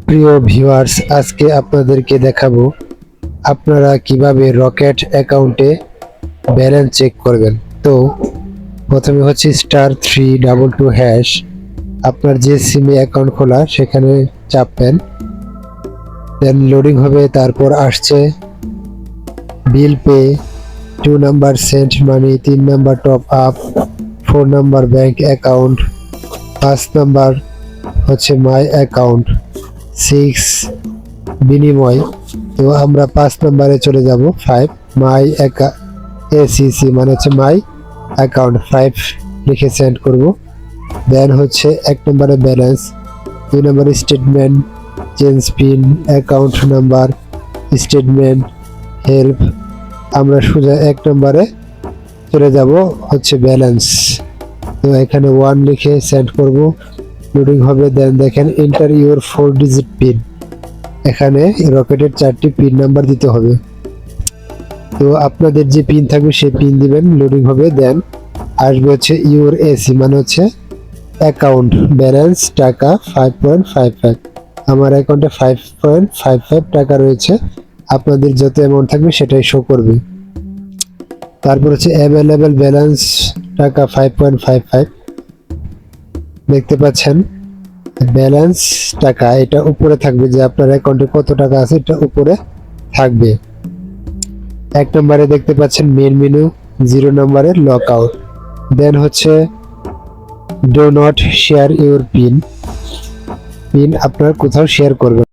প্রিয় ভিউয়ার্স, আজকে আপনাদেরকে দেখাবো আপনারা কিভাবে রকেট অ্যাকাউন্টে ব্যালেন্স চেক করবেন। তো প্রথমে হচ্ছে *322# আপনার যে সিমে অ্যাকাউন্ট খোলা সেখানে চাপবেন, দেন লোডিং হবে। তারপর আসছে বিল পে, 2 নাম্বার সেন্ট মানি, 3 number top up, 4 number bank account, 5 number হচ্ছে মাই অ্যাকাউন্ট, 6 বিনিময়। তো আমরা 5 নম্বরে চলে যাব। 5 মাই এসিসি মানে হচ্ছে মাই অ্যাকাউন্ট, 5 লিখে সেন্ড করব। দেন হচ্ছে 1 নম্বরে ব্যালেন্স, 2 নম্বরে statement, change pin, account number, statement, help. আমরা সোজা 1 নম্বরে চলে যাব হচ্ছে ব্যালেন্স। তো এখানে 1 লিখে সেন্ড করব, লোডিং হবে। দেন দেখেন এন্টার ইউর 4 ডিজিট পিন, এখানে রকেটের 4টি পিন নাম্বার দিতে হবে। তো আপনাদের যে পিন থাকবে সেই পিন দিবেন, লোডিং হবে। দেন আসবে হচ্ছে ইউর এসি মানে হচ্ছে অ্যাকাউন্ট ব্যালেন্স, টাকা 5.55। আমার অ্যাকাউন্টে 5.55 টাকা রয়েছে, আপনাদের যত অ্যামাউন্ট থাকবে সেটাই শো করবে। তারপর হচ্ছে অ্যাভেলেবেল ব্যালেন্স, টাকা 5.55 দেখতে পাচ্ছেন। ব্যালেন্স টাকা এটা উপরে থাকবে, যে আপনার অ্যাকাউন্টে কত টাকা আছে এটা উপরে থাকবে। 1 নম্বরে দেখতে পাচ্ছেন মেন মেনু, 0 নম্বরে লক আউট। দেন হচ্ছে do not share your PIN, আপনার কোথাও শেয়ার করবেন।